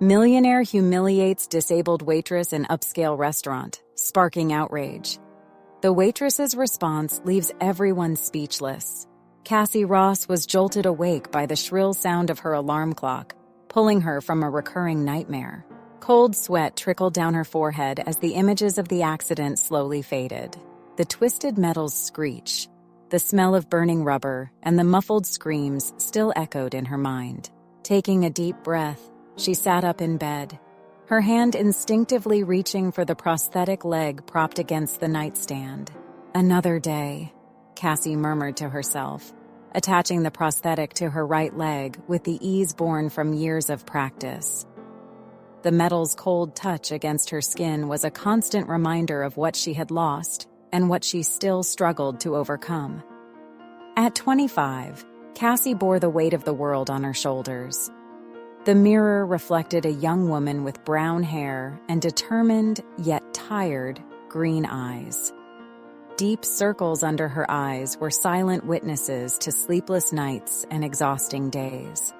Millionaire humiliates disabled waitress in upscale restaurant, sparking outrage. The waitress's response leaves everyone speechless. Cassie Ross was jolted awake by the shrill sound of her alarm clock, pulling her from a recurring nightmare. Cold sweat trickled down her forehead as the images of the accident slowly faded. The twisted metals screech, the smell of burning rubber, and the muffled screams still echoed in her mind. Taking a deep breath, she sat up in bed, her hand instinctively reaching for the prosthetic leg propped against the nightstand. Another day, Cassie murmured to herself, attaching the prosthetic to her right leg with the ease born from years of practice. The metal's cold touch against her skin was a constant reminder of what she had lost and what she still struggled to overcome. At 25, Cassie bore the weight of the world on her shoulders. The mirror reflected a young woman with brown hair and determined, yet tired, green eyes. Deep circles under her eyes were silent witnesses to sleepless nights and exhausting days.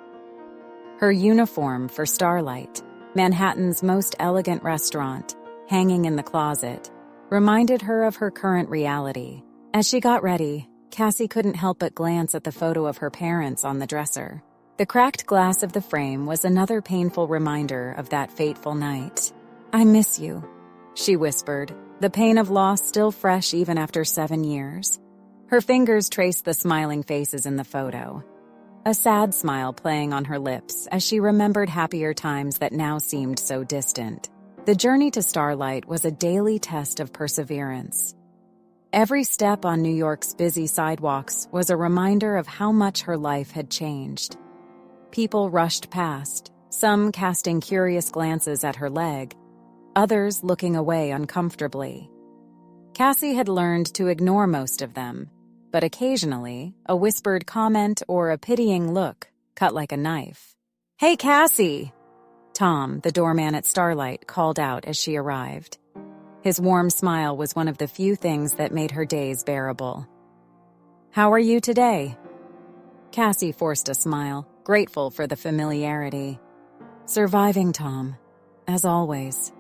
Her uniform for Starlight, Manhattan's most elegant restaurant, hanging in the closet, reminded her of her current reality. As she got ready, Cassie couldn't help but glance at the photo of her parents on the dresser. The cracked glass of the frame was another painful reminder of that fateful night. "I miss you," she whispered, the pain of loss still fresh even after 7 years. Her fingers traced the smiling faces in the photo, a sad smile playing on her lips as she remembered happier times that now seemed so distant. The journey to Starlight was a daily test of perseverance. Every step on New York's busy sidewalks was a reminder of how much her life had changed. People rushed past, some casting curious glances at her leg, others looking away uncomfortably. Cassie had learned to ignore most of them, but occasionally, a whispered comment or a pitying look cut like a knife. "Hey, Cassie!" Tom, the doorman at Starlight, called out as she arrived. His warm smile was one of the few things that made her days bearable. "How are you today?" Cassie forced a smile, grateful for the familiarity. "Surviving, Tom, as always."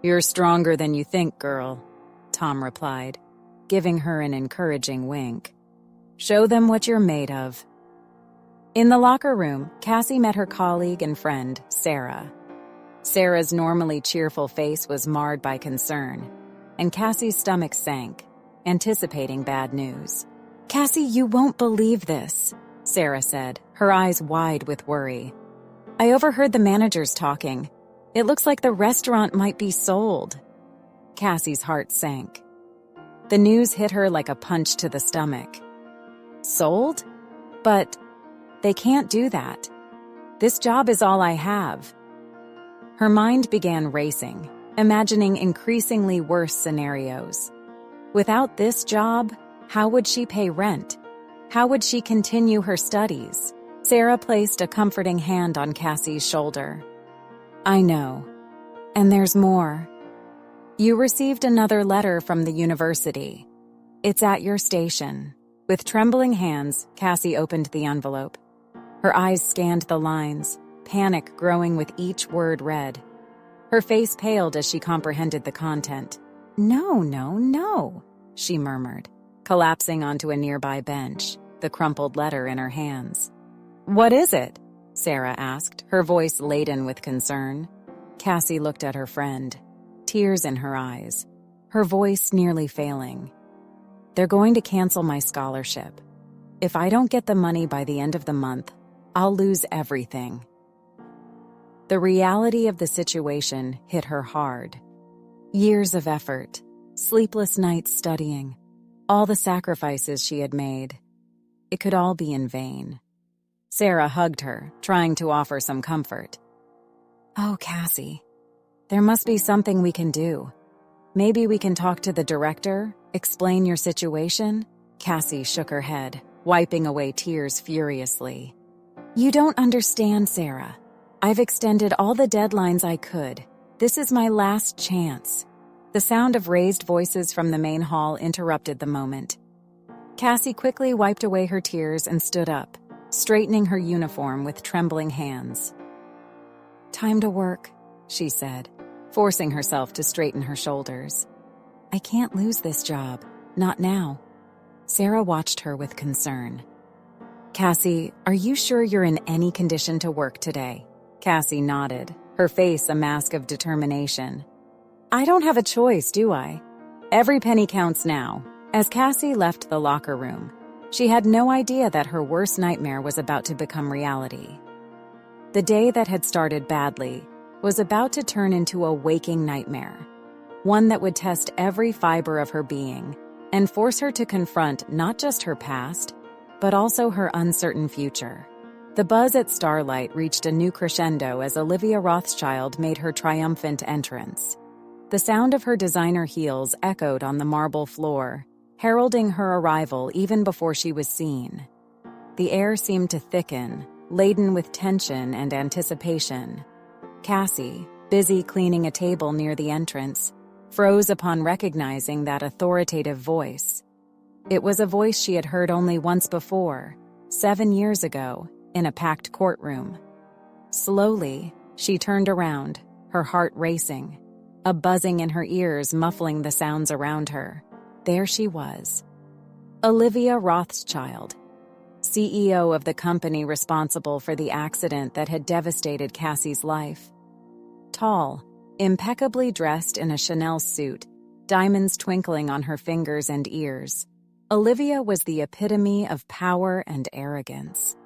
"You're stronger than you think, girl," Tom replied, giving her an encouraging wink. "Show them what you're made of." In the locker room, Cassie met her colleague and friend, Sarah. Sarah's normally cheerful face was marred by concern, and Cassie's stomach sank, anticipating bad news. "Cassie, you won't believe this," Sarah said, her eyes wide with worry. "I overheard the managers talking. It looks like the restaurant might be sold." Cassie's heart sank. The news hit her like a punch to the stomach. "Sold? But they can't do that. This job is all I have." Her mind began racing, imagining increasingly worse scenarios. Without this job, how would she pay rent? How would she continue her studies? Sarah placed a comforting hand on Cassie's shoulder. "I know. And there's more. You received another letter from the university. It's at your station." With trembling hands, Cassie opened the envelope. Her eyes scanned the lines, panic growing with each word read. Her face paled as she comprehended the content. No, she murmured, collapsing onto a nearby bench, the crumpled letter in her hands. "What is it?" Sarah asked, her voice laden with concern. Cassie looked at her friend, tears in her eyes, her voice nearly failing. "They're going to cancel my scholarship. If I don't get the money by the end of the month, I'll lose everything." The reality of the situation hit her hard. Years of effort, sleepless nights studying, all the sacrifices she had made. It could all be in vain. Sarah hugged her, trying to offer some comfort. "Oh, Cassie, there must be something we can do. Maybe we can talk to the director, explain your situation?" Cassie shook her head, wiping away tears furiously. "You don't understand, Sarah. I've extended all the deadlines I could. This is my last chance." The sound of raised voices from the main hall interrupted the moment. Cassie quickly wiped away her tears and stood up, straightening her uniform with trembling hands. "Time to work," she said, forcing herself to straighten her shoulders. "I can't lose this job. Not now." Sarah watched her with concern. "Cassie, are you sure you're in any condition to work today?" Cassie nodded, her face a mask of determination. "I don't have a choice, do I? Every penny counts now." As Cassie left the locker room, she had no idea that her worst nightmare was about to become reality. The day that had started badly was about to turn into a waking nightmare, one that would test every fiber of her being and force her to confront not just her past, but also her uncertain future. The buzz at Starlight reached a new crescendo as Olivia Rothschild made her triumphant entrance. The sound of her designer heels echoed on the marble floor, heralding her arrival even before she was seen. The air seemed to thicken, laden with tension and anticipation. Cassie, busy cleaning a table near the entrance, froze upon recognizing that authoritative voice. It was a voice she had heard only once before, 7 years ago, in a packed courtroom. Slowly, she turned around, her heart racing, a buzzing in her ears muffling the sounds around her. There she was. Olivia Rothschild, CEO of the company responsible for the accident that had devastated Cassie's life. Tall, impeccably dressed in a Chanel suit, diamonds twinkling on her fingers and ears, Olivia was the epitome of power and arrogance.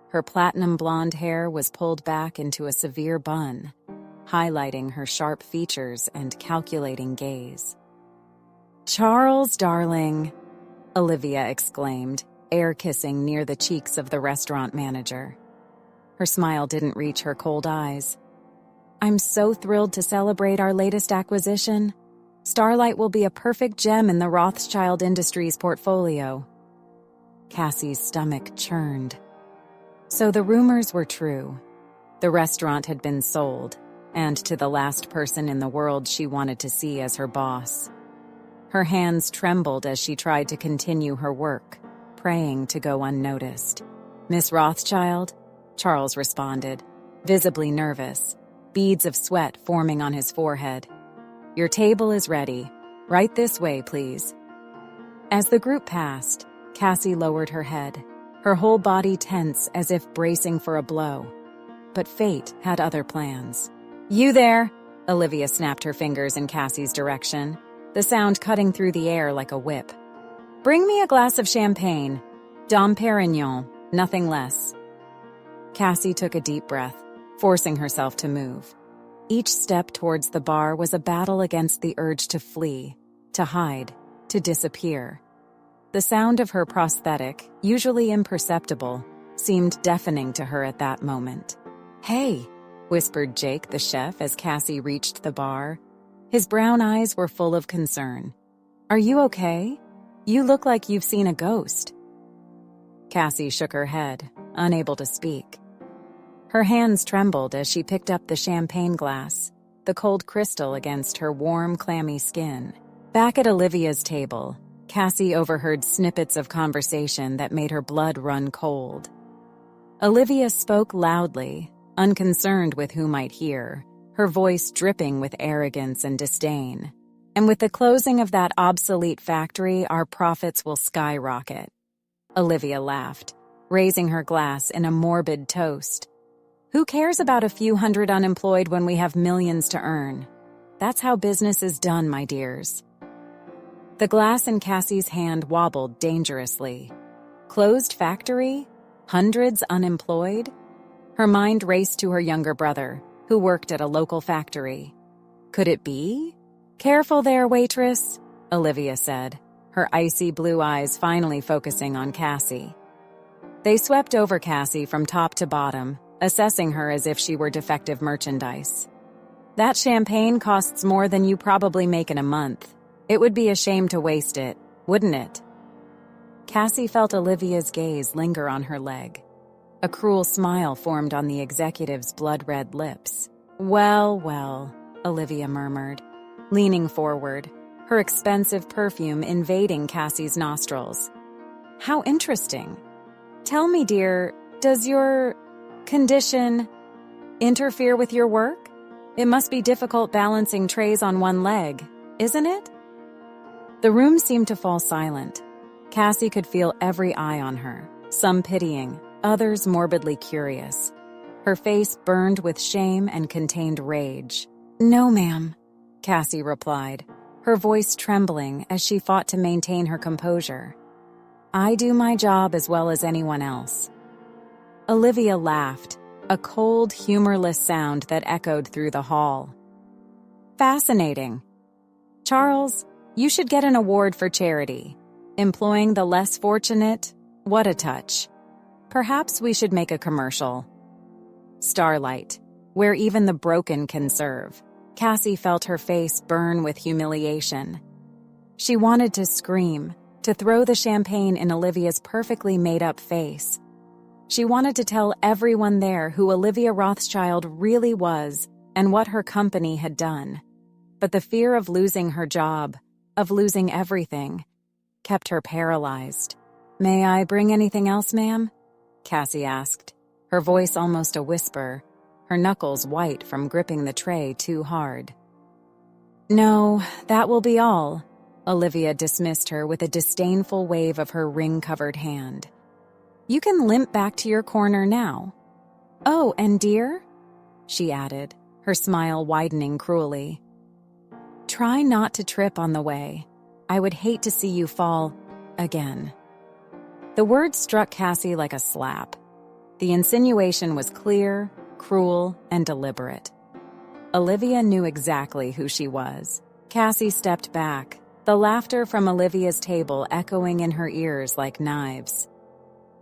Her platinum blonde hair was pulled back into a severe bun, highlighting her sharp features and calculating gaze. "Charles, darling," Olivia exclaimed, air-kissing near the cheeks of the restaurant manager. Her smile didn't reach her cold eyes. "I'm so thrilled to celebrate our latest acquisition. Starlight will be a perfect gem in the Rothschild Industries portfolio." Cassie's stomach churned. So the rumors were true. The restaurant had been sold, and to the last person in the world she wanted to see as her boss. Her hands trembled as she tried to continue her work, praying to go unnoticed. "Miss Rothschild?" Charles responded, visibly nervous, beads of sweat forming on his forehead. "Your table is ready. Right this way, please." As the group passed, Cassie lowered her head, her whole body tense as if bracing for a blow. But fate had other plans. "You there!" Olivia snapped her fingers in Cassie's direction, the sound cutting through the air like a whip. "Bring me a glass of champagne. Dom Perignon, nothing less." Cassie took a deep breath, forcing herself to move. Each step towards the bar was a battle against the urge to flee, to hide, to disappear. The sound of her prosthetic, usually imperceptible, seemed deafening to her at that moment. "Hey," whispered Jake the chef as Cassie reached the bar. His brown eyes were full of concern. "Are you okay? You look like you've seen a ghost." Cassie shook her head, unable to speak. Her hands trembled as she picked up the champagne glass, the cold crystal against her warm, clammy skin. Back at Olivia's table, Cassie overheard snippets of conversation that made her blood run cold. Olivia spoke loudly, unconcerned with who might hear, her voice dripping with arrogance and disdain. "And with the closing of that obsolete factory, our profits will skyrocket." Olivia laughed, raising her glass in a morbid toast. "Who cares about a few hundred unemployed when we have millions to earn? That's how business is done, my dears." The glass in Cassie's hand wobbled dangerously. Closed factory? Hundreds unemployed? Her mind raced to her younger brother, who worked at a local factory. Could it be? "Careful there, waitress," Olivia said, her icy blue eyes finally focusing on Cassie. They swept over Cassie from top to bottom, assessing her as if she were defective merchandise. "That champagne costs more than you probably make in a month. It would be a shame to waste it, wouldn't it?" Cassie felt Olivia's gaze linger on her leg. A cruel smile formed on the executive's blood-red lips. "Well, well," Olivia murmured, leaning forward, her expensive perfume invading Cassie's nostrils. "How interesting. Tell me, dear, does your condition..." Interfere with your work? It must be difficult balancing trays on one leg, isn't it? The room seemed to fall silent. Cassie could feel every eye on her, some pitying, others morbidly curious. Her face burned with shame and contained rage. "No, ma'am," Cassie replied, her voice trembling as she fought to maintain her composure. "I do my job as well as anyone else." Olivia laughed, a cold, humorless sound that echoed through the hall. "Fascinating. Charles, you should get an award for charity. Employing the less fortunate, what a touch. Perhaps we should make a commercial." Starlight, where even the broken can serve. Cassie felt her face burn with humiliation. She wanted to scream, to throw the champagne in Olivia's perfectly made-up face. She wanted to tell everyone there who Olivia Rothschild really was and what her company had done. But the fear of losing her job, of losing everything, kept her paralyzed. "May I bring anything else, ma'am?" Cassie asked, her voice almost a whisper, her knuckles white from gripping the tray too hard. "No, that will be all." Olivia dismissed her with a disdainful wave of her ring-covered hand. "You can limp back to your corner now. Oh, and dear," she added, her smile widening cruelly, "try not to trip on the way. I would hate to see you fall again." The words struck Cassie like a slap. The insinuation was clear, cruel, and deliberate. Olivia knew exactly who she was. Cassie stepped back, the laughter from Olivia's table echoing in her ears like knives.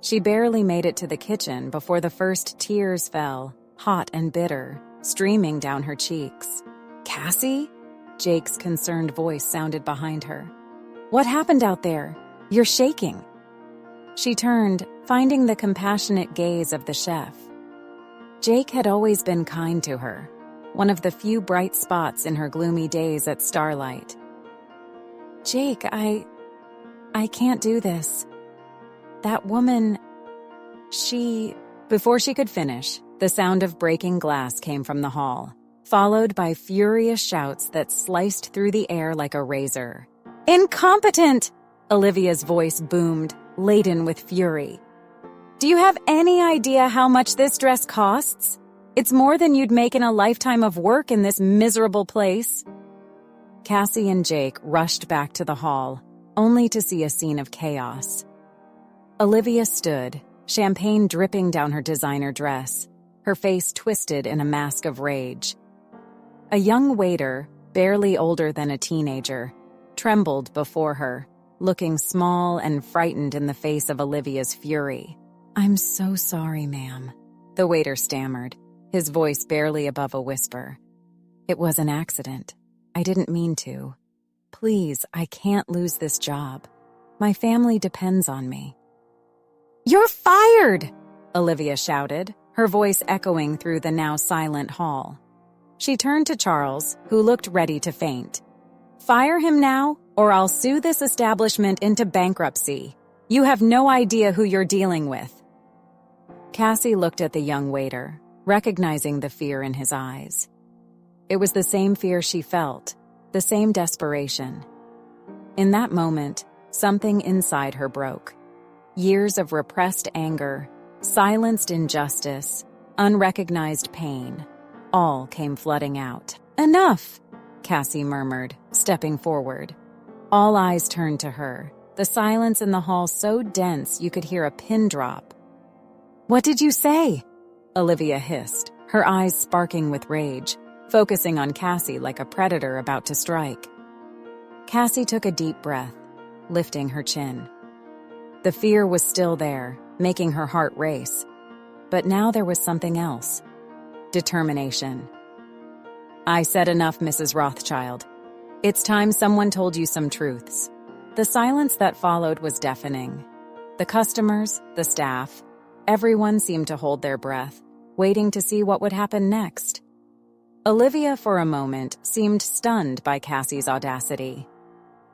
She barely made it to the kitchen before the first tears fell, hot and bitter, streaming down her cheeks. "Cassie?" Jake's concerned voice sounded behind her. "What happened out there? You're shaking." She turned, finding the compassionate gaze of the chef. Jake had always been kind to her, one of the few bright spots in her gloomy days at Starlight. "Jake, I can't do this. That woman, she..." Before she could finish, the sound of breaking glass came from the hall, followed by furious shouts that sliced through the air like a razor. "Incompetent!" Olivia's voice boomed, laden with fury. "Do you have any idea how much this dress costs? It's more than you'd make in a lifetime of work in this miserable place." Cassie and Jake rushed back to the hall, only to see a scene of chaos. Olivia stood, champagne dripping down her designer dress, her face twisted in a mask of rage. A young waiter, barely older than a teenager, trembled before her, looking small and frightened in the face of Olivia's fury. "I'm so sorry, ma'am," the waiter stammered, his voice barely above a whisper. "It was an accident. I didn't mean to. Please, I can't lose this job. My family depends on me." "You're fired!" Olivia shouted, her voice echoing through the now silent hall. She turned to Charles, who looked ready to faint. "Fire him now, or I'll sue this establishment into bankruptcy. You have no idea who you're dealing with." Cassie looked at the young waiter, recognizing the fear in his eyes. It was the same fear she felt, the same desperation. In that moment, something inside her broke. Years of repressed anger, silenced injustice, unrecognized pain, all came flooding out. "Enough!" Cassie murmured, stepping forward. All eyes turned to her, the silence in the hall so dense you could hear a pin drop. "What did you say?" Olivia hissed, her eyes sparking with rage, focusing on Cassie like a predator about to strike. Cassie took a deep breath, lifting her chin. The fear was still there, making her heart race. But now there was something else. Determination. "I said enough, Mrs. Rothschild. It's time someone told you some truths." The silence that followed was deafening. The customers, the staff, everyone seemed to hold their breath, waiting to see what would happen next. Olivia, for a moment, seemed stunned by Cassie's audacity.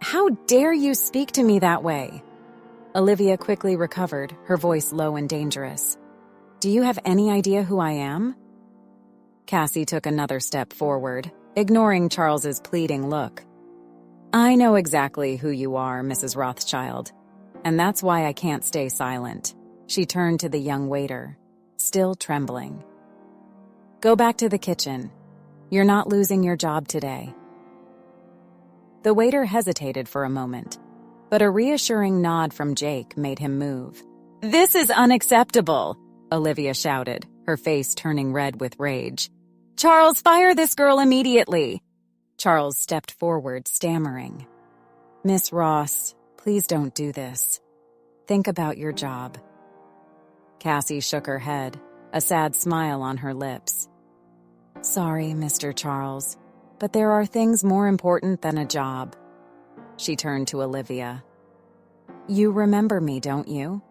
"How dare you speak to me that way?" Olivia quickly recovered, her voice low and dangerous. "Do you have any idea who I am?" Cassie took another step forward, ignoring Charles's pleading look. I know exactly who you are, Mrs. Rothschild, and that's why I can't stay silent. She turned to the young waiter, still trembling. Go back to the kitchen. You're not losing your job today. The waiter hesitated for a moment, but a reassuring nod from Jake made him move. This is unacceptable, Olivia shouted, her face turning red with rage. Charles, fire this girl immediately! Charles stepped forward, stammering. Miss Ross, please don't do this. Think about your job. Cassie shook her head, a sad smile on her lips. Sorry, Mr. Charles, but there are things more important than a job. She turned to Olivia. You remember me, don't you?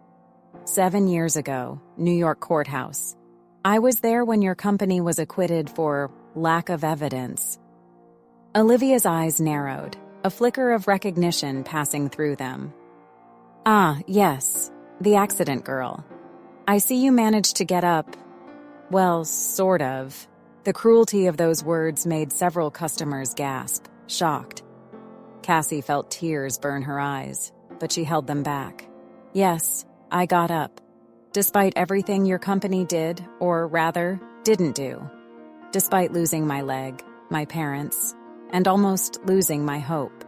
7 years ago, New York courthouse. I was there when your company was acquitted for lack of evidence. Olivia's eyes narrowed, a flicker of recognition passing through them. Ah, yes, the accident girl. I see you managed to get up. Well, sort of. The cruelty of those words made several customers gasp, shocked. Cassie felt tears burn her eyes, but she held them back. Yes, I got up. Despite everything your company did, or rather, didn't do. Despite losing my leg, my parents, and almost losing my hope.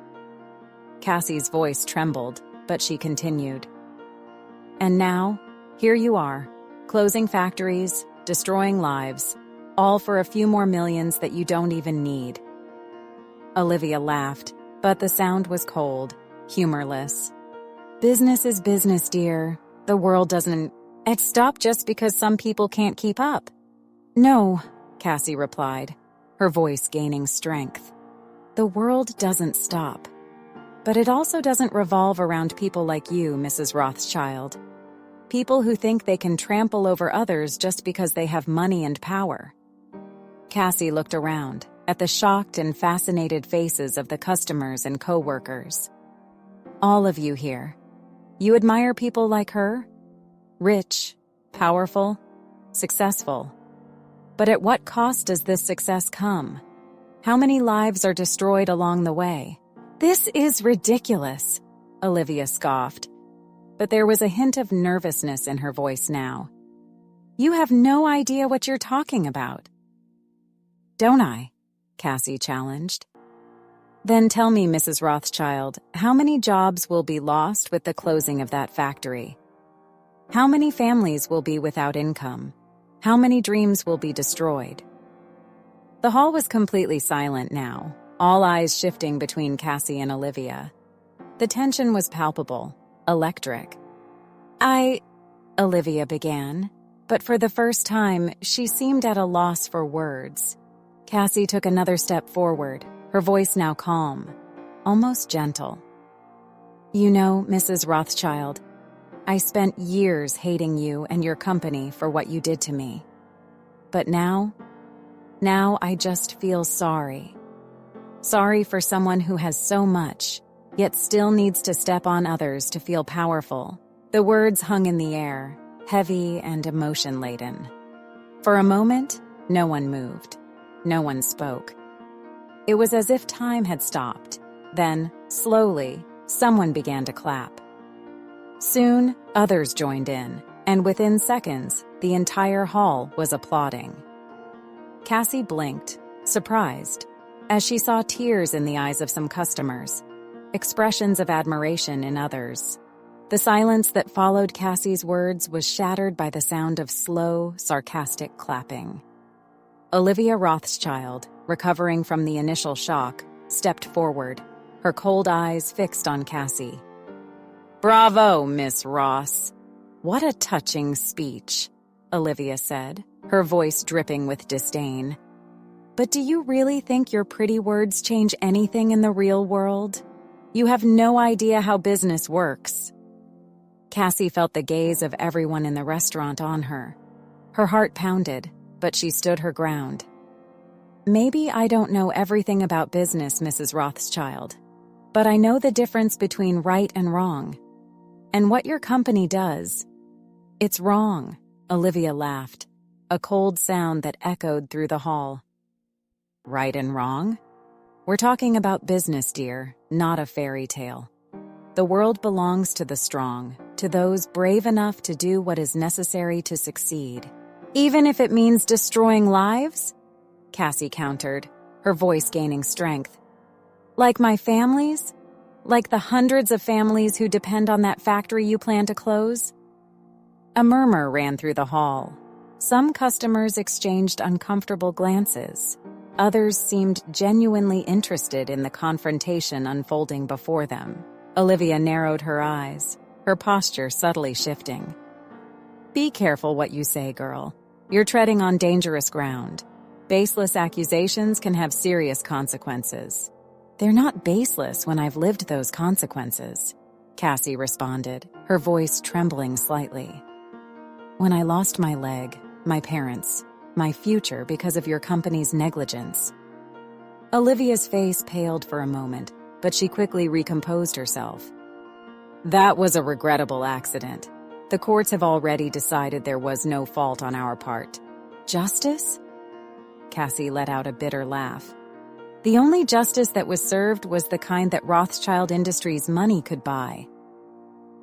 Cassie's voice trembled, but she continued. And now, here you are, closing factories, destroying lives, all for a few more millions that you don't even need. Olivia laughed, but the sound was cold, humorless. Business is business, dear. The world doesn't stop just because some people can't keep up. No, Cassie replied, her voice gaining strength. The world doesn't stop. But it also doesn't revolve around people like you, Mrs. Rothschild. People who think they can trample over others just because they have money and power. Cassie looked around, at the shocked and fascinated faces of the customers and co-workers. All of you here. You admire people like her? Rich, powerful, successful. But at what cost does this success come? How many lives are destroyed along the way? This is ridiculous, Olivia scoffed. But there was a hint of nervousness in her voice now. You have no idea what you're talking about. Don't I? Cassie challenged. Then tell me, Mrs. Rothschild, how many jobs will be lost with the closing of that factory? How many families will be without income? How many dreams will be destroyed? The hall was completely silent now, all eyes shifting between Cassie and Olivia. The tension was palpable, electric. Olivia began, but for the first time, she seemed at a loss for words. Cassie took another step forward, her voice now calm, almost gentle. You know, Mrs. Rothschild, I spent years hating you and your company for what you did to me. But now I just feel sorry. Sorry for someone who has so much, yet still needs to step on others to feel powerful. The words hung in the air, heavy and emotion-laden. For a moment, no one moved. No one spoke. It was as if time had stopped. Then, slowly, someone began to clap. Soon, others joined in, and within seconds, the entire hall was applauding. Cassie blinked, surprised, as she saw tears in the eyes of some customers, expressions of admiration in others. The silence that followed Cassie's words was shattered by the sound of slow, sarcastic clapping. Olivia Rothschild, recovering from the initial shock, stepped forward, her cold eyes fixed on Cassie. Bravo, Miss Ross. What a touching speech, Olivia said, her voice dripping with disdain. But do you really think your pretty words change anything in the real world? You have no idea how business works. Cassie felt the gaze of everyone in the restaurant on her. Her heart pounded, but she stood her ground. Maybe I don't know everything about business, Mrs. Rothschild, but I know the difference between right and wrong. And what your company does, it's wrong, Olivia laughed. a cold sound that echoed through the hall. Right and wrong? We're talking about business, dear, not a fairy tale. The world belongs to the strong, to those brave enough to do what is necessary to succeed. Even if it means destroying lives? Cassie countered, her voice gaining strength. Like my families? Like the hundreds of families who depend on that factory you plan to close? A murmur ran through the hall. Some customers exchanged uncomfortable glances. Others seemed genuinely interested in the confrontation unfolding before them. Olivia narrowed her eyes, her posture subtly shifting. Be careful what you say, girl. You're treading on dangerous ground. Baseless accusations can have serious consequences. They're not baseless when I've lived those consequences, Cassie responded, her voice trembling slightly. When I lost my leg, my parents, my future because of your company's negligence. Olivia's face paled for a moment, but she quickly recomposed herself. That was a regrettable accident. The courts have already decided there was no fault on our part. Justice? Cassie let out a bitter laugh. The only justice that was served was the kind that Rothschild Industries' money could buy.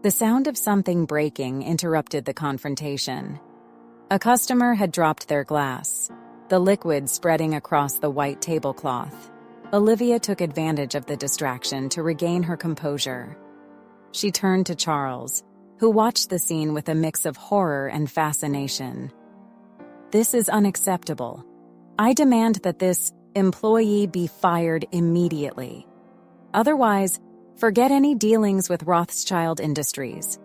The sound of something breaking interrupted the confrontation. A customer had dropped their glass, the liquid spreading across the white tablecloth. Olivia took advantage of the distraction to regain her composure. She turned to Charles, who watched the scene with a mix of horror and fascination. This is unacceptable. I demand that this employee be fired immediately. Otherwise, forget any dealings with Rothschild Industries.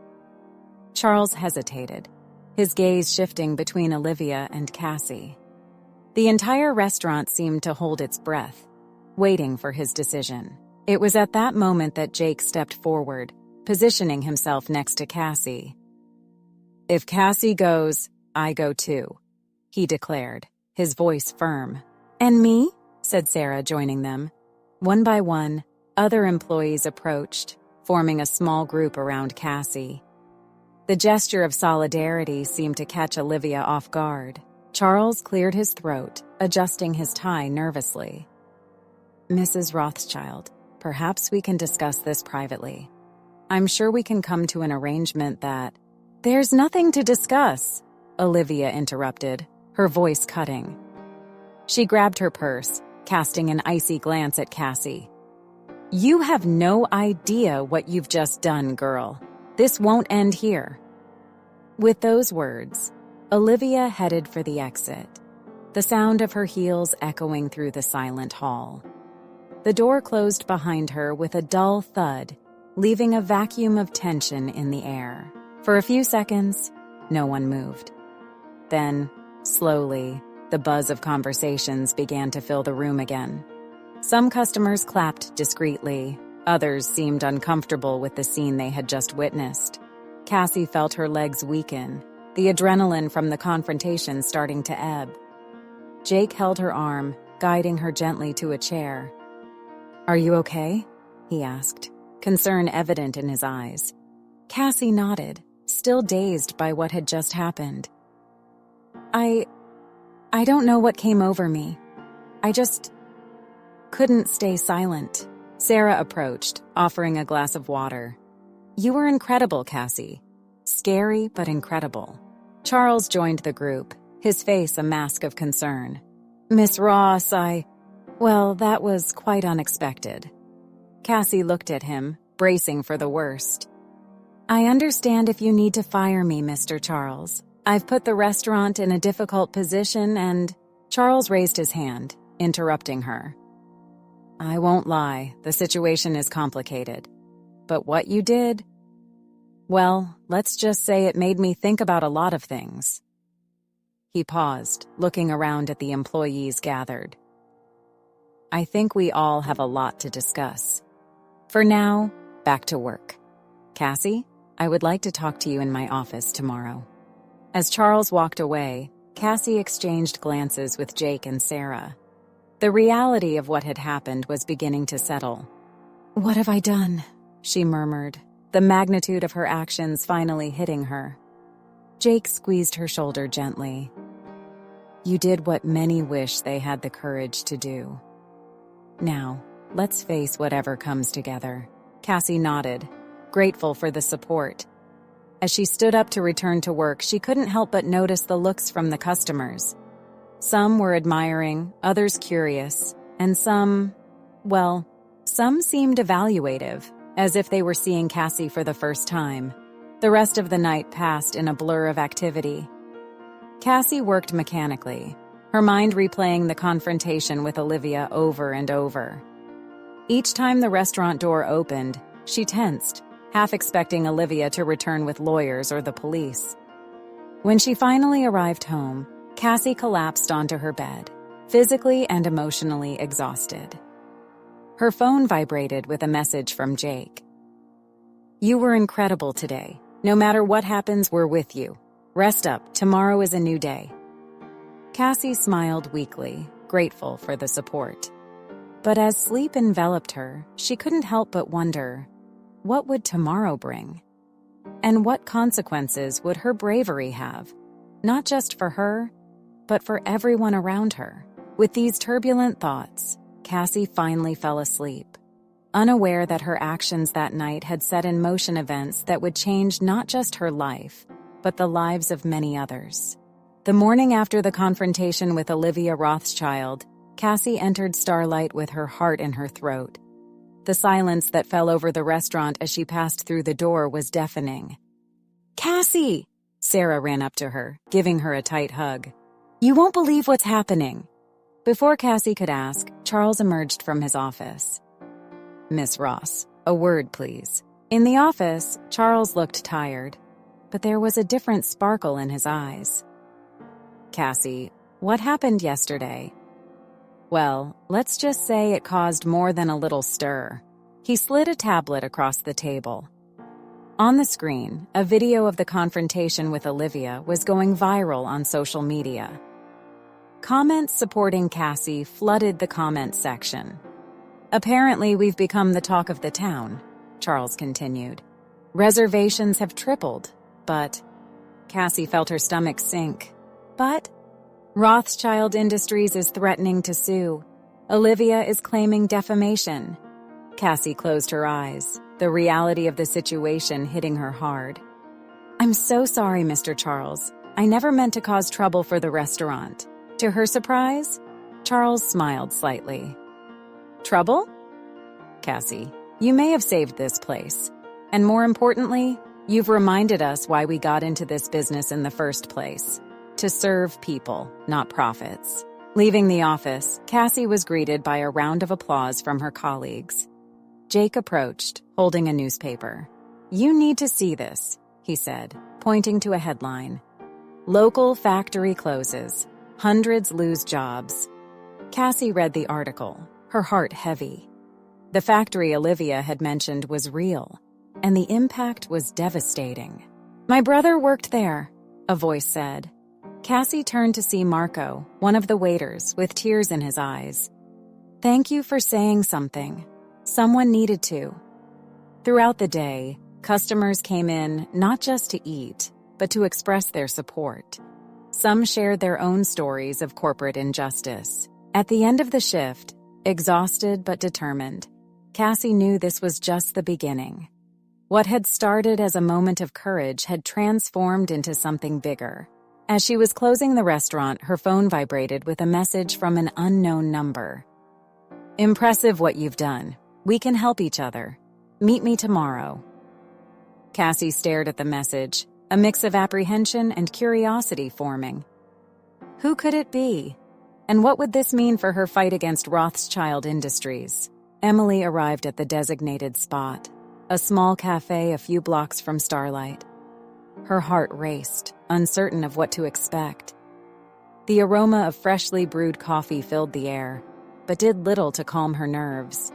Charles hesitated, his gaze shifting between Olivia and Cassie. The entire restaurant seemed to hold its breath, waiting for his decision. It was at that moment that Jake stepped forward, positioning himself next to Cassie. If Cassie goes, I go too, he declared, his voice firm. And me? Said Sarah, joining them. One by one, other employees approached, forming a small group around Cassie. The gesture of solidarity seemed to catch Olivia off guard. Charles cleared his throat, adjusting his tie nervously. Mrs. Rothschild, perhaps we can discuss this privately. I'm sure we can come to an arrangement that— There's nothing to discuss, Olivia interrupted, her voice cutting. She grabbed her purse, casting an icy glance at Cassie. You have no idea what you've just done, girl. This won't end here. With those words, Olivia headed for the exit, the sound of her heels echoing through the silent hall. The door closed behind her with a dull thud, leaving a vacuum of tension in the air. For a few seconds, no one moved. Then, slowly, the buzz of conversations began to fill the room again. Some customers clapped discreetly, others seemed uncomfortable with the scene they had just witnessed. Cassie felt her legs weaken, the adrenaline from the confrontation starting to ebb. Jake held her arm, guiding her gently to a chair. Are you okay? He asked, concern evident in his eyes. Cassie nodded, still dazed by what had just happened. I don't know what came over me. I just couldn't stay silent. Sarah approached, offering a glass of water. You were incredible, Cassie. Scary, but incredible. Charles joined the group, his face a mask of concern. Miss Ross, well, that was quite unexpected. Cassie looked at him, bracing for the worst. I understand if you need to fire me, Mr. Charles. I've put the restaurant in a difficult position and— Charles raised his hand, interrupting her. I won't lie, the situation is complicated. But what you did? Well, let's just say it made me think about a lot of things. He paused, looking around at the employees gathered. I think we all have a lot to discuss. For now, back to work. Cassie, I would like to talk to you in my office tomorrow. As Charles walked away, Cassie exchanged glances with Jake and Sarah. The reality of what had happened was beginning to settle. What have I done? She murmured, the magnitude of her actions finally hitting her. Jake squeezed her shoulder gently. You did what many wish they had the courage to do. Now, let's face whatever comes together. Cassie nodded, grateful for the support. As she stood up to return to work, she couldn't help but notice the looks from the customers. Some were admiring, others curious, and some seemed evaluative, as if they were seeing Cassie for the first time. The rest of the night passed in a blur of activity. Cassie worked mechanically, her mind replaying the confrontation with Olivia over and over. Each time the restaurant door opened, she tensed, half expecting Olivia to return with lawyers or the police. When she finally arrived home, Cassie collapsed onto her bed, physically and emotionally exhausted. Her phone vibrated with a message from Jake. "You were incredible today. No matter what happens, we're with you. Rest up, tomorrow is a new day." Cassie smiled weakly, grateful for the support. But as sleep enveloped her, she couldn't help but wonder, what would tomorrow bring? And what consequences would her bravery have, not just for her, but for everyone around her? With these turbulent thoughts, Cassie finally fell asleep, unaware that her actions that night had set in motion events that would change not just her life, but the lives of many others. The morning after the confrontation with Olivia Rothschild, Cassie entered Starlight with her heart in her throat. The silence that fell over the restaurant as she passed through the door was deafening. "Cassie!" Sarah ran up to her, giving her a tight hug. "You won't believe what's happening." Before Cassie could ask, Charles emerged from his office. "Miss Ross, a word, please." In the office, Charles looked tired, but there was a different sparkle in his eyes. "Cassie, what happened yesterday?" "Well, let's just say it caused more than a little stir." He slid a tablet across the table. On the screen, a video of the confrontation with Olivia was going viral on social media. Comments supporting Cassie flooded the comments section. "Apparently, we've become the talk of the town," Charles continued. "Reservations have tripled, but..." Cassie felt her stomach sink. "But..." "Rothschild Industries is threatening to sue. Olivia is claiming defamation." Cassie closed her eyes, the reality of the situation hitting her hard. "I'm so sorry, Mr. Charles. I never meant to cause trouble for the restaurant." To her surprise, Charles smiled slightly. "Trouble? Cassie, you may have saved this place. And more importantly, you've reminded us why we got into this business in the first place. To serve people, not profits." Leaving the office, Cassie was greeted by a round of applause from her colleagues. Jake approached, holding a newspaper. "You need to see this," he said, pointing to a headline. "Local factory closes. Hundreds lose jobs." Cassie read the article, her heart heavy. The factory Olivia had mentioned was real, and the impact was devastating. "My brother worked there," a voice said. Cassie turned to see Marco, one of the waiters, with tears in his eyes. "Thank you for saying something. Someone needed to." Throughout the day, customers came in not just to eat, but to express their support. Some shared their own stories of corporate injustice. At the end of the shift, exhausted but determined, Cassie knew this was just the beginning. What had started as a moment of courage had transformed into something bigger. As she was closing the restaurant, her phone vibrated with a message from an unknown number. "Impressive what you've done. We can help each other. Meet me tomorrow." Cassie stared at the message, a mix of apprehension and curiosity forming. Who could it be? And what would this mean for her fight against Rothschild Industries? Emily arrived at the designated spot, a small cafe a few blocks from Starlight. Her heart raced, uncertain of what to expect. The aroma of freshly brewed coffee filled the air, but did little to calm her nerves.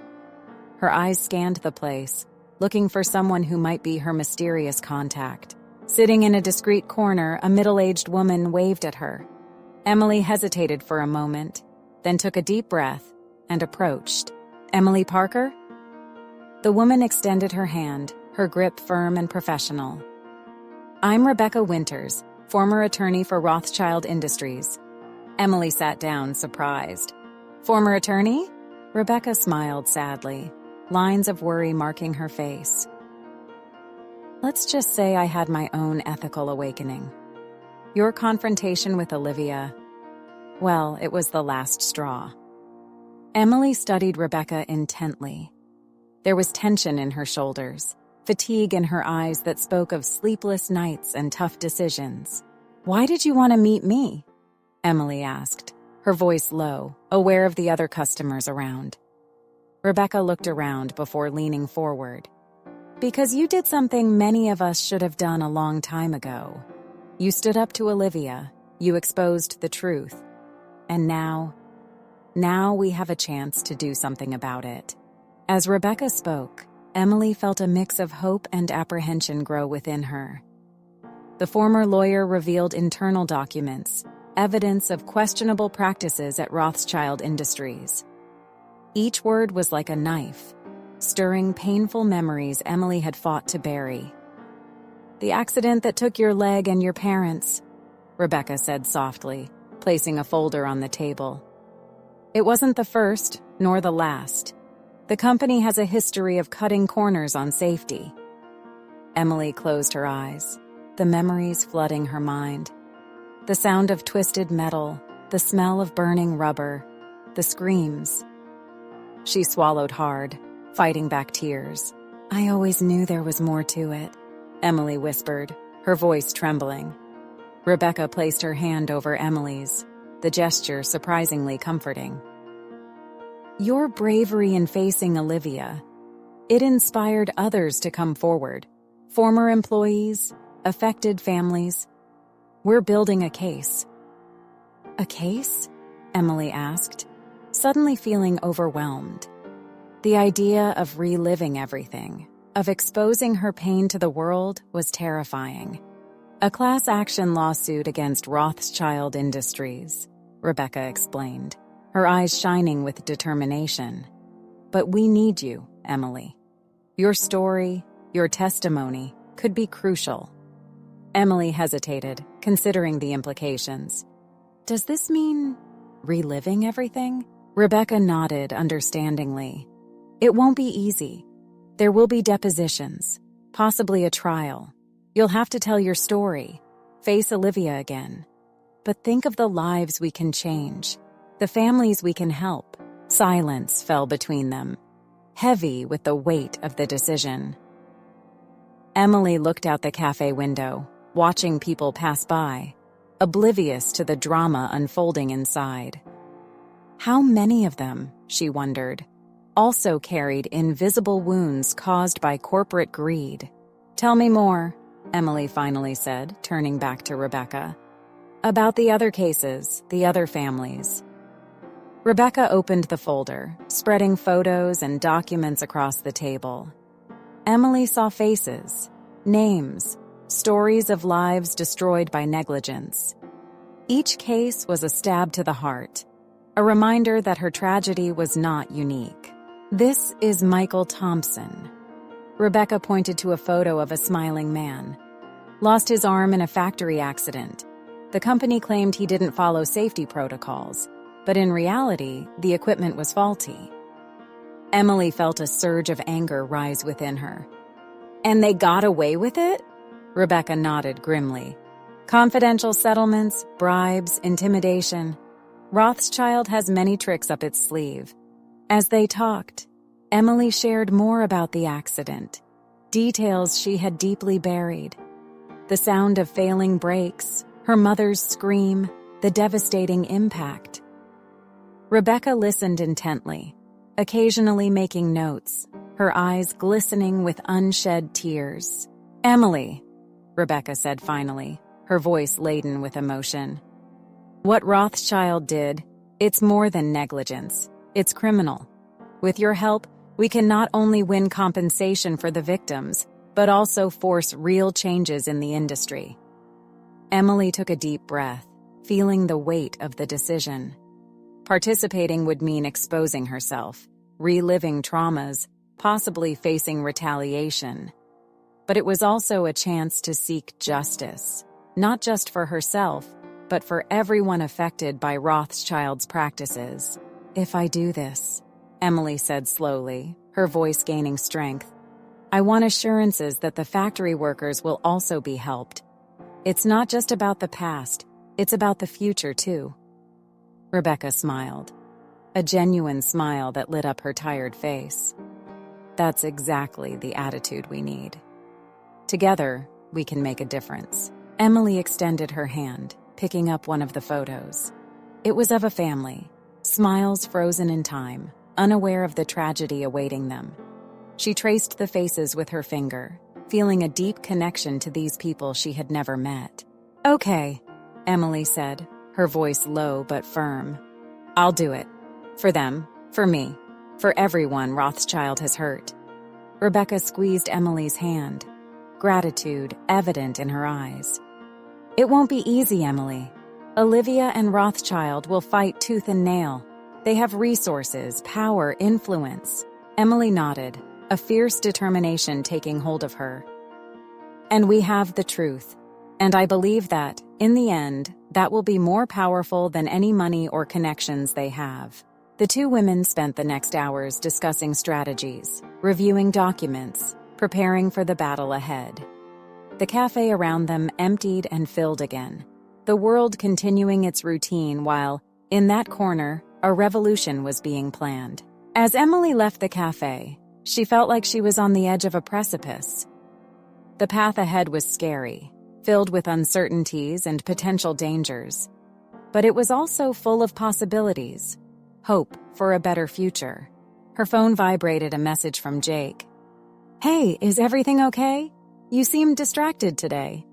Her eyes scanned the place, looking for someone who might be her mysterious contact. Sitting in a discreet corner, a middle-aged woman waved at her. Emily hesitated for a moment, then took a deep breath and approached. "Emily Parker?" The woman extended her hand, her grip firm and professional. "I'm Rebecca Winters, former attorney for Rothschild Industries." Emily sat down, surprised. Former attorney? Rebecca smiled sadly, lines of worry marking her face. Let's just say I had my own ethical awakening. Your confrontation with Olivia, well, it was the last straw. Emily studied Rebecca intently. There was tension in her shoulders, fatigue in her eyes that spoke of sleepless nights and tough decisions. Why did you want to meet me? Emily asked, her voice low, aware of the other customers around. Rebecca looked around before leaning forward. Because you did something many of us should have done a long time ago. You stood up to Olivia, you exposed the truth. And now we have a chance to do something about it. As Rebecca spoke, Emily felt a mix of hope and apprehension grow within her. The former lawyer revealed internal documents, evidence of questionable practices at Rothschild Industries. Each word was like a knife, stirring painful memories Emily had fought to bury. The accident that took your leg and your parents, Rebecca said softly, placing a folder on the table. It wasn't the first, nor the last. The company has a history of cutting corners on safety. Emily closed her eyes, the memories flooding her mind. The sound of twisted metal, the smell of burning rubber, the screams. She swallowed hard, fighting back tears. I always knew there was more to it, Emily whispered, her voice trembling. Rebecca placed her hand over Emily's, the gesture surprisingly comforting. Your bravery in facing Olivia, it inspired others to come forward. Former employees, affected families. We're building a case. A case? Emily asked, suddenly feeling overwhelmed. The idea of reliving everything, of exposing her pain to the world, was terrifying. A class action lawsuit against Rothschild Industries, Rebecca explained, her eyes shining with determination. But we need you, Emily. Your story, your testimony, could be crucial. Emily hesitated, considering the implications. Does this mean reliving everything? Rebecca nodded understandingly. It won't be easy. There will be depositions, possibly a trial. You'll have to tell your story, face Olivia again. But think of the lives we can change, the families we can help. Silence fell between them, heavy with the weight of the decision. Emily looked out the cafe window, watching people pass by, oblivious to the drama unfolding inside. How many of them, she wondered, also carried invisible wounds caused by corporate greed? Tell me more, Emily finally said, turning back to Rebecca. About the other cases, the other families. Rebecca opened the folder, spreading photos and documents across the table. Emily saw faces, names, stories of lives destroyed by negligence. Each case was a stab to the heart, a reminder that her tragedy was not unique. This is Michael Thompson. Rebecca pointed to a photo of a smiling man. Lost his arm in a factory accident. The company claimed he didn't follow safety protocols, but in reality, the equipment was faulty. Emily felt a surge of anger rise within her. And they got away with it? Rebecca nodded grimly. Confidential settlements, bribes, intimidation. Rothschild has many tricks up its sleeve. As they talked, Emily shared more about the accident, details she had deeply buried. The sound of failing brakes, her mother's scream, the devastating impact. Rebecca listened intently, occasionally making notes, her eyes glistening with unshed tears. Emily, Rebecca said finally, her voice laden with emotion. What Rothschild did, it's more than negligence. It's criminal. With your help, we can not only win compensation for the victims, but also force real changes in the industry. Emily took a deep breath, feeling the weight of the decision. Participating would mean exposing herself, reliving traumas, possibly facing retaliation. But it was also a chance to seek justice, not just for herself, but for everyone affected by Rothschild's practices. If I do this, Emily said slowly, her voice gaining strength, I want assurances that the factory workers will also be helped. It's not just about the past, it's about the future too. Rebecca smiled, a genuine smile that lit up her tired face. That's exactly the attitude we need. Together, we can make a difference. Emily extended her hand, picking up one of the photos. It was of a family, smiles frozen in time, unaware of the tragedy awaiting them. She traced the faces with her finger, feeling a deep connection to these people she had never met. Okay, Emily said, her voice low but firm. I'll do it. For them, for me, for everyone Rothschild has hurt. Rebecca squeezed Emily's hand, gratitude evident in her eyes. It won't be easy, Emily. Olivia and Rothschild will fight tooth and nail. They have resources, power, influence. Emily nodded, a fierce determination taking hold of her. And we have the truth. And I believe that, in the end, that will be more powerful than any money or connections they have. The two women spent the next hours discussing strategies, reviewing documents, preparing for the battle ahead. The cafe around them emptied and filled again, the world continuing its routine while, in that corner, a revolution was being planned. As Emily left the cafe, she felt like she was on the edge of a precipice. The path ahead was scary, filled with uncertainties and potential dangers. But it was also full of possibilities, hope for a better future. Her phone vibrated a message from Jake. Hey, is everything okay? You seem distracted today.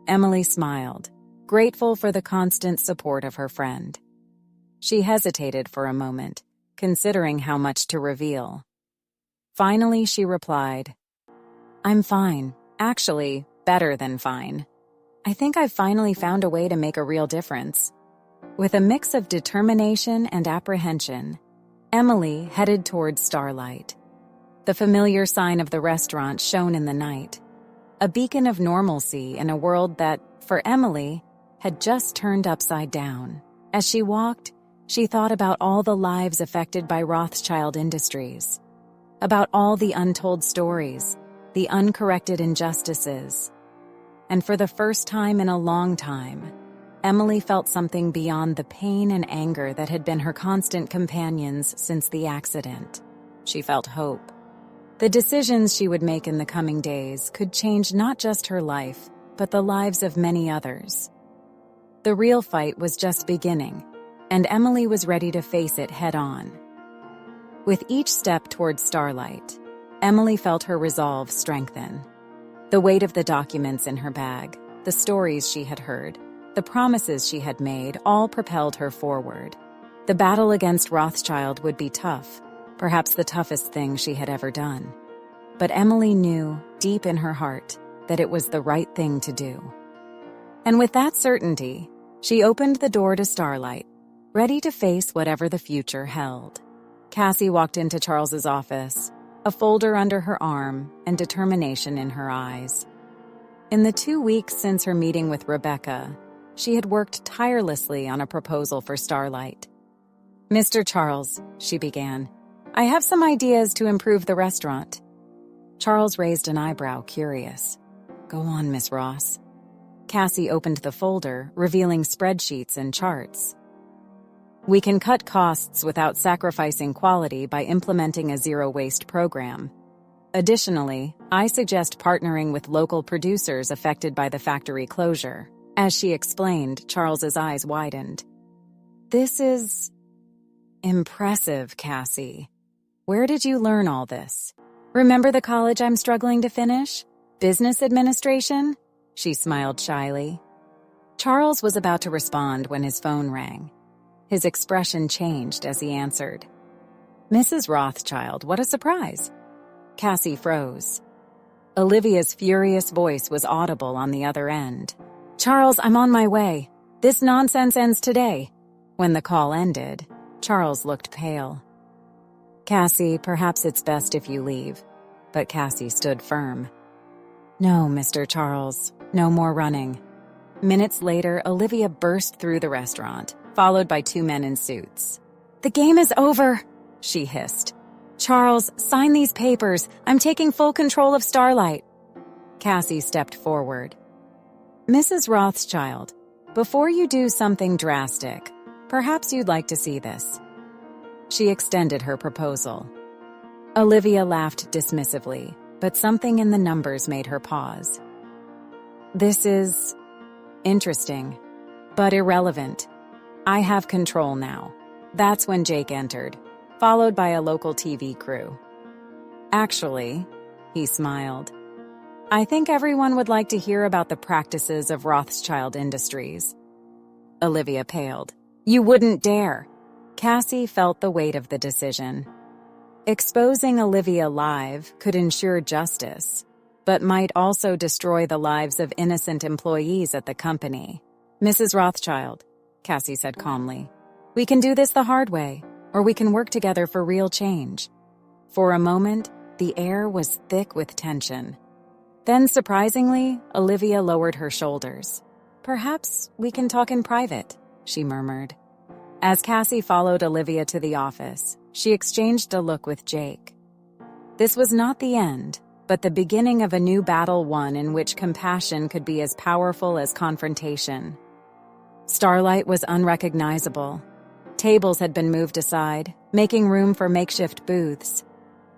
Emily smiled, grateful for the constant support of her friend. She hesitated for a moment, considering how much to reveal. Finally, she replied, I'm fine. Actually, better than fine. I think I've finally found a way to make a real difference. With a mix of determination and apprehension, Emily headed towards Starlight. The familiar sign of the restaurant shone in the night, a beacon of normalcy in a world that, for Emily, had just turned upside down. As she walked, she thought about all the lives affected by Rothschild Industries, about all the untold stories, the uncorrected injustices. And for the first time in a long time, Emily felt something beyond the pain and anger that had been her constant companions since the accident. She felt hope. The decisions she would make in the coming days could change not just her life, but the lives of many others. The real fight was just beginning, and Emily was ready to face it head-on. With each step towards Starlight, Emily felt her resolve strengthen. The weight of the documents in her bag, the stories she had heard, the promises she had made all propelled her forward. The battle against Rothschild would be tough, perhaps the toughest thing she had ever done. But Emily knew, deep in her heart, that it was the right thing to do. And with that certainty, she opened the door to Starlight, ready to face whatever the future held. Cassie walked into Charles's office, a folder under her arm and determination in her eyes. In the 2 weeks since her meeting with Rebecca, she had worked tirelessly on a proposal for Starlight. Mr. Charles, she began, I have some ideas to improve the restaurant. Charles raised an eyebrow, curious. Go on, Miss Ross. Cassie opened the folder, revealing spreadsheets and charts. We can cut costs without sacrificing quality by implementing a zero-waste program. Additionally, I suggest partnering with local producers affected by the factory closure. As she explained, Charles's eyes widened. This is impressive, Cassie. Where did you learn all this? Remember the college I'm struggling to finish? Business administration? She smiled shyly. Charles was about to respond when his phone rang. His expression changed as he answered. Mrs. Rothschild, what a surprise. Cassie froze. Olivia's furious voice was audible on the other end. Charles, I'm on my way. This nonsense ends today. When the call ended, Charles looked pale. Cassie, perhaps it's best if you leave. But Cassie stood firm. No, Mr. Charles, no more running. Minutes later, Olivia burst through the restaurant, followed by two men in suits. "The game is over," she hissed. "Charles, sign these papers. I'm taking full control of Starlight." Cassie stepped forward. "Mrs. Rothschild, before you do something drastic, perhaps you'd like to see this." She extended her proposal. Olivia laughed dismissively, but something in the numbers made her pause. "This is interesting, but irrelevant. I have control now." That's when Jake entered, followed by a local TV crew. "Actually," he smiled, "I think everyone would like to hear about the practices of Rothschild Industries." Olivia paled. "You wouldn't dare." Cassie felt the weight of the decision. Exposing Olivia live could ensure justice, but might also destroy the lives of innocent employees at the company. "Mrs. Rothschild," Cassie said calmly, "we can do this the hard way, or we can work together for real change." For a moment, the air was thick with tension. Then, surprisingly, Olivia lowered her shoulders. "Perhaps we can talk in private," she murmured. As Cassie followed Olivia to the office, she exchanged a look with Jake. This was not the end, but the beginning of a new battle, one in which compassion could be as powerful as confrontation. Starlight was unrecognizable. Tables had been moved aside, making room for makeshift booths.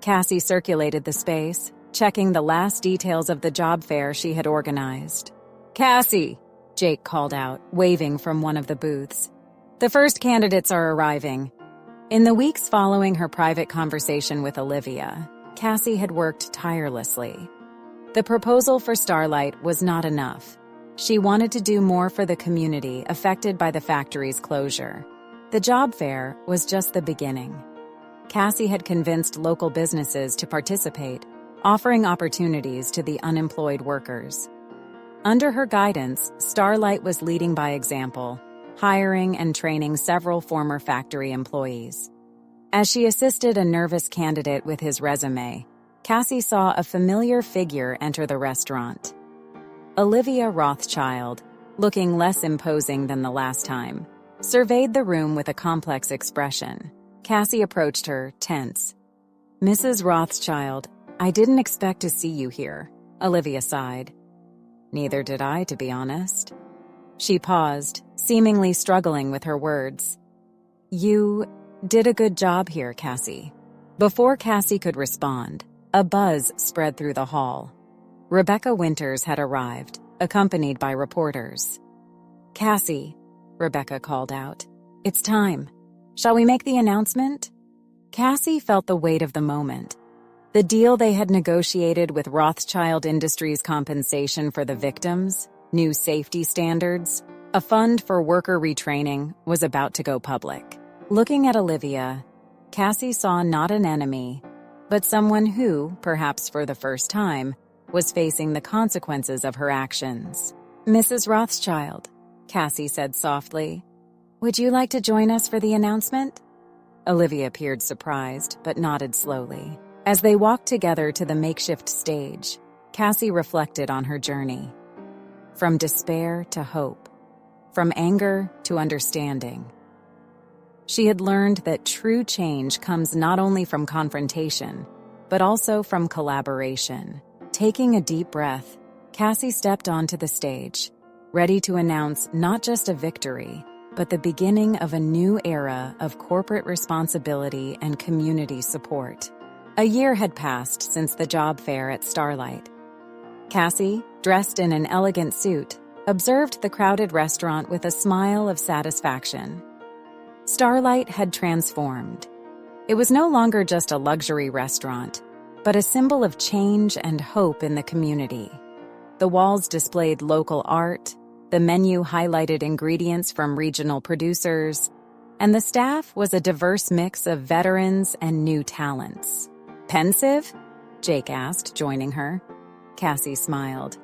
Cassie circulated the space, checking the last details of the job fair she had organized. "Cassie!" Jake called out, waving from one of the booths. "The first candidates are arriving." In the weeks following her private conversation with Olivia, Cassie had worked tirelessly. The proposal for Starlight was not enough. She wanted to do more for the community affected by the factory's closure. The job fair was just the beginning. Cassie had convinced local businesses to participate, offering opportunities to the unemployed workers. Under her guidance, Starlight was leading by example, hiring and training several former factory employees. As she assisted a nervous candidate with his resume, Cassie saw a familiar figure enter the restaurant. Olivia Rothschild, looking less imposing than the last time, surveyed the room with a complex expression. Cassie approached her, tense. "Mrs. Rothschild, I didn't expect to see you here," Olivia sighed. "Neither did I, to be honest." She paused, seemingly struggling with her words. "You did a good job here, Cassie." Before Cassie could respond, a buzz spread through the hall. Rebecca Winters had arrived, accompanied by reporters. "Cassie," Rebecca called out, "it's time. Shall we make the announcement?" Cassie felt the weight of the moment. The deal they had negotiated with Rothschild Industries' compensation for the victims, new safety standards, a fund for worker retraining, was about to go public. Looking at Olivia, Cassie saw not an enemy, but someone who, perhaps for the first time, was facing the consequences of her actions. "Mrs. Rothschild," Cassie said softly, "would you like to join us for the announcement?" Olivia appeared surprised, but nodded slowly. As they walked together to the makeshift stage, Cassie reflected on her journey. From despair to hope, from anger to understanding. She had learned that true change comes not only from confrontation, but also from collaboration. Taking a deep breath, Cassie stepped onto the stage, ready to announce not just a victory, but the beginning of a new era of corporate responsibility and community support. A year had passed since the job fair at Starlight. Cassie, dressed in an elegant suit, observed the crowded restaurant with a smile of satisfaction. Starlight had transformed. It was no longer just a luxury restaurant, but a symbol of change and hope in the community. The walls displayed local art, the menu highlighted ingredients from regional producers, and the staff was a diverse mix of veterans and new talents. "Pensive?" Jake asked, joining her. Cassie smiled.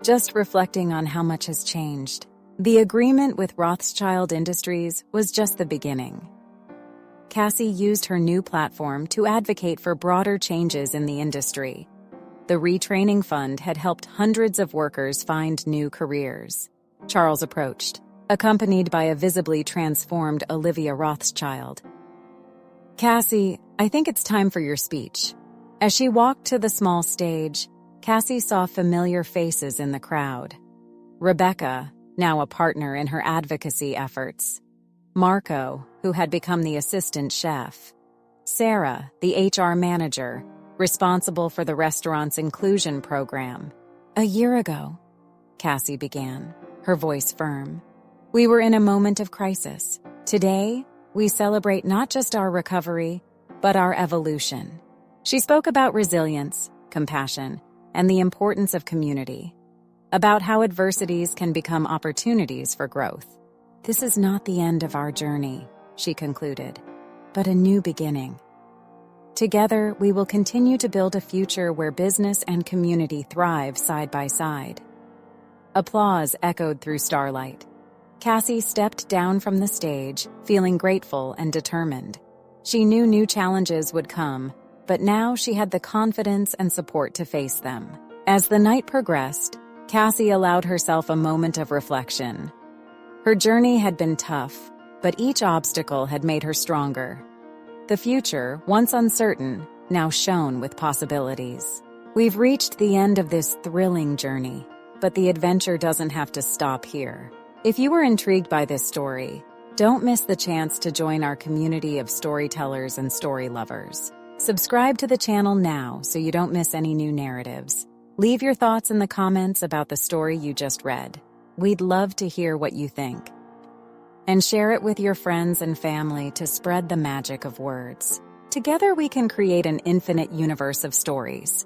"Just reflecting on how much has changed. The agreement with Rothschild Industries was just the beginning." Cassie used her new platform to advocate for broader changes in the industry. The retraining fund had helped hundreds of workers find new careers. Charles approached, accompanied by a visibly transformed Olivia Rothschild. "Cassie, I think it's time for your speech." As she walked to the small stage, Cassie saw familiar faces in the crowd. Rebecca, now a partner in her advocacy efforts. Marco, who had become the assistant chef. Sarah, the HR manager, responsible for the restaurant's inclusion program. "A year ago," Cassie began, her voice firm, "we were in a moment of crisis. Today, we celebrate not just our recovery, but our evolution." She spoke about resilience, compassion, and the importance of community, about how adversities can become opportunities for growth. "This is not the end of our journey," she concluded, "but a new beginning. Together, we will continue to build a future where business and community thrive side by side." Applause echoed through starlight. Cassie stepped down from the stage, feeling grateful and determined. She knew new challenges would come, but now she had the confidence and support to face them. As the night progressed, Cassie allowed herself a moment of reflection. Her journey had been tough, but each obstacle had made her stronger. The future, once uncertain, now shone with possibilities. We've reached the end of this thrilling journey, but the adventure doesn't have to stop here. If you were intrigued by this story, don't miss the chance to join our community of storytellers and story lovers. Subscribe to the channel now so you don't miss any new narratives. Leave your thoughts in the comments about the story you just read. We'd love to hear what you think. And share it with your friends and family to spread the magic of words. Together we can create an infinite universe of stories.